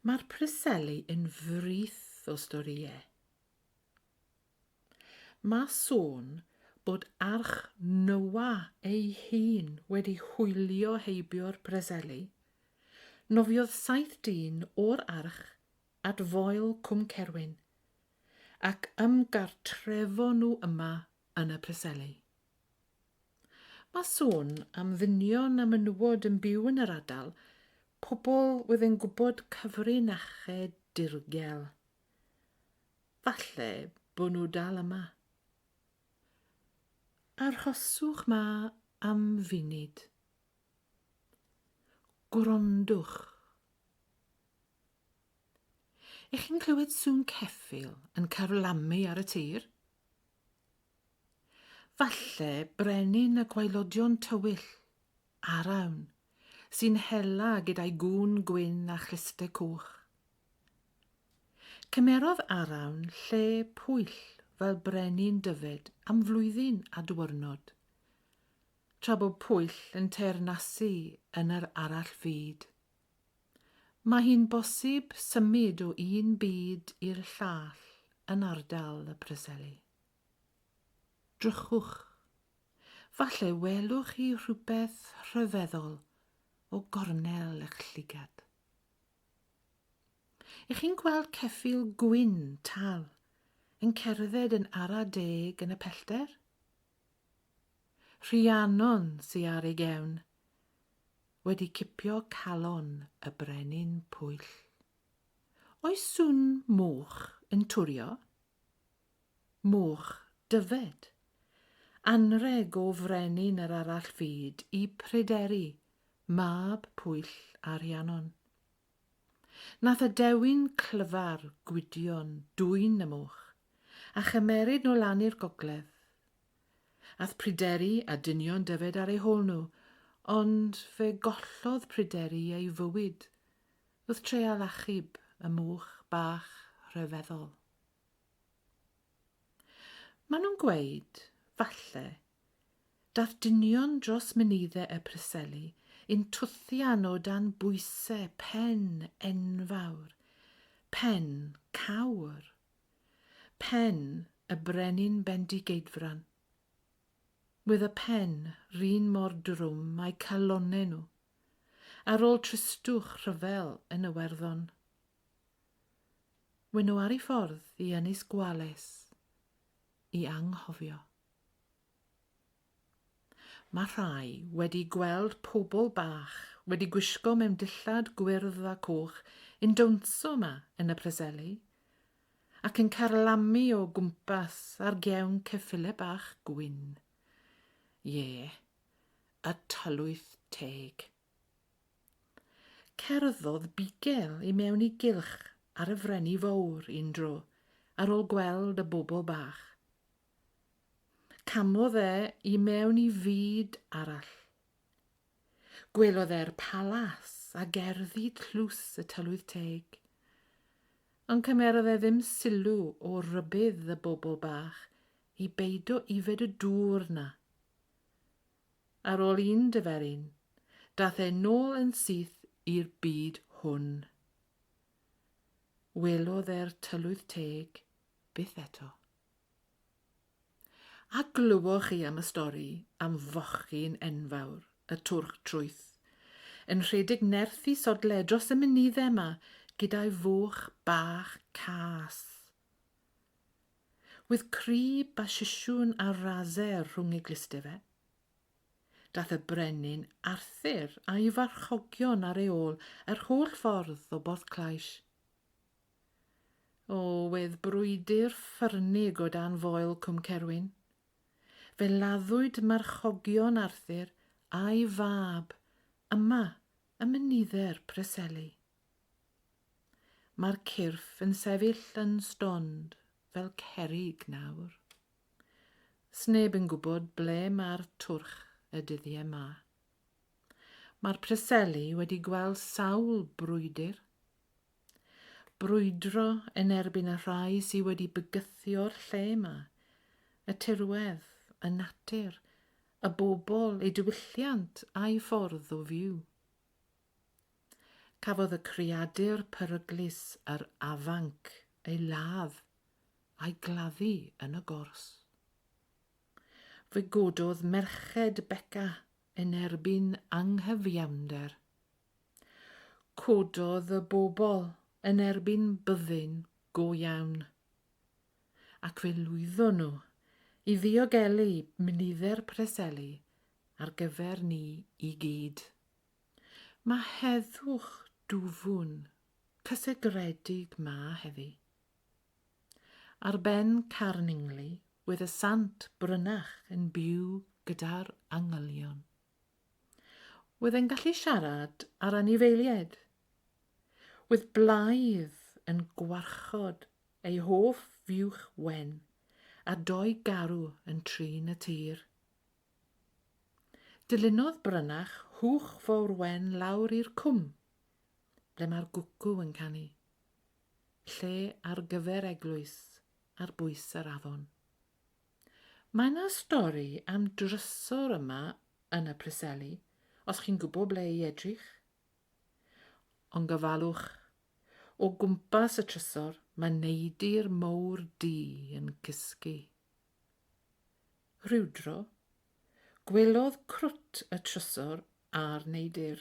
Mae'r Preseli yn frith o storiau. Mae sôn bod arch Noa ei hun wedi hwylio heibio'r Preseli, nofiodd 7 dyn o'r arch at foel Cwm Cerwyn, ac ymgartrefo nhw yma yn y Preseli. Mae sôn am ddynion a menywod yn byw yn yr ardal, pobl wedi'n gwybod cyfrinachau dirgel. Falle bod nhw dal yma. Arhoswch ma am funud. Gwrandwch. Ych chi'n clywed sŵn ceffyl yn carlamu ar y tir? Falle brenin y gwaelodion tywyll, arawn, sy'n hela gyda'i gŵn gwyn a chlystau coch. Cymerodd arawn lle pwyll fel brenin dyfed am flwyddyn a dwyrnod, tra bod pwyll yn teyrnasu yn yr arall fyd. Mae hi'n bosib symud o un byd i'r llall yn ardal y Preseli. Drychwch, falle welwch chi rhywbeth rhyfeddol o gornel eich llygad. Ych chi'n gweld ceffyl gwyn tal yn cerdded yn ara deg yn y pellter? Rhiannon sy ar ei gewn wedi cipio calon y brenin pwyll. Oes sŵn moch yn twrio? Moch dyfed, anreg o frenin yr arall fyd i pryderu mab pwyll a Rhiannon. Nath y dewin clyfar gwydion dwyn y moch a chymeryd nhw lan i'r gogledd. Ath pryderi a dynion dyfed ar ei hôl nhw, ond fe gollodd pryderi ei fywyd wrth treial achub y moch bach rhyfeddol. Maen nhw'n gweud, falle, dath dynion dros mynyddau y Preseli yn twthian o dan bwysau pen enfawr, pen cawr, pen y brenin bendigeidfran. With y pen rhin mor drwm a'i calonau nhw, ar ôl tristwch rhyfel yn Iwerddon. Wen nhw ar ei ffordd i Ynys Gwales, i anghofio. Mae rhai wedi gweld pobl bach wedi gwisgo mewn dillad gwyrdd a coch yn dawnsio yma yn y Preseli, ac yn carlamu o gwmpas ar gewn ceffylau bach gwyn. Ie, y tylwyth teg. Cerddodd bigel i mewn i gylch ar y freni fawr un dro, ar ôl gweld y bobl bach. Camodd i mewn i fyd arall. Gwelodd e'r palas a gerddi tlws y tylwyth teg, ond cymerodd ddim sylw o rybydd y bobl bach i beido ifed y dŵr na. Ar ôl un dyferyn, dath nôl yn syth i'r byd hwn. Welodd tylwyth teg byth eto. A glywch chi am y stori am fochyn enfawr, y twrch trwyth, yn rhedeg nerth i sodle dros y mynyddau yma gyda'i foch bach cas. With crib a sisiwn a rasau rhwng ei glistau fe. Dath y brenin Arthur a'i farchogion ar ei ôl yr holl ffordd o Borthclais. O, wedd brwydr ffyrnig o dan foel Cwm Cerwyn. Fe laddwyd marchogion Arthur a'i fab yma y mynyddau'r Preseli. Mae'r cyrff yn sefyll yn stond fel cerrig nawr. Sneb yn gwybod ble mae'r twrch y dyddiau yma. Mae'r Preseli wedi gweld sawl brwydr. Brwydro yn erbyn y rhai sydd wedi bygythio'r lle yma, y tirwedd, y natur, y bobl, eu diwylliant a'i ffordd o fyw. Cafodd y creadur peryglus yr afanc ei ladd a'i gladdu yn y gors. Fe gododd merched Beca yn erbyn anghyfiawnder. Cododd y bobl yn erbyn byddin go iawn, ac fe lwyddo nhw i ddiogelu mynidder Preseli ar gyfer ni i gyd. Mae heddwch dwfwn cysegredig ma heddi. Ar ben Carningli, wedd y sant brynach yn byw gyda'r angylion. Wedd e'n gallu siarad ar anifeiliaid. Wedd blaidd yn gwarchod ei hoff fiwch wen a 2 garw yn trin y tir. Dilynodd brynach hwch fawr wen lawr i'r cwm, ble mae'r gwcw yn canu, lle ar gyfer eglwys ar bwys yr afon. Mae yna stori am drysor yma yn y Preseli, os chi'n gwybod ble i edrych. Ond gofalwch, o gwmpas y trysor mae neidr mawr du yn cysgu. Rhywdro, gwelodd crwt y trysor a'r neidr.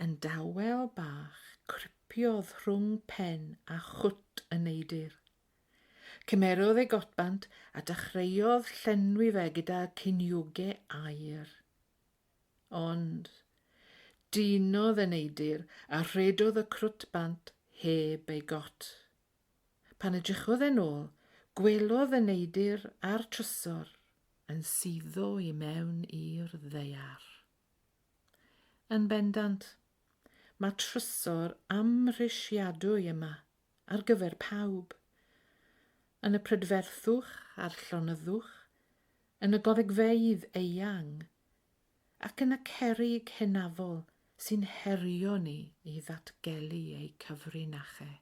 Yn dawel bach cripiodd rhwng pen a chwt y neidr. Cymerodd ei gotbant a dechreuodd llenwi fe gyda ceiniogau aur. Ond dinodd y neidr a rhedodd y crwt bant heb ei got. Pan edrychodd e'n ôl, gwelodd y neidr a'r trysor yn suddo i mewn i'r ddaear. Yn bendant, mae trysor amhrisiadwy yma ar gyfer pawb. Yn y prydferthwch a'r llonyddwch, yn y goddegfeydd eang, ac yn y cerrig hynafol sy'n herio ni i ddatgelu ei cyfrinachau.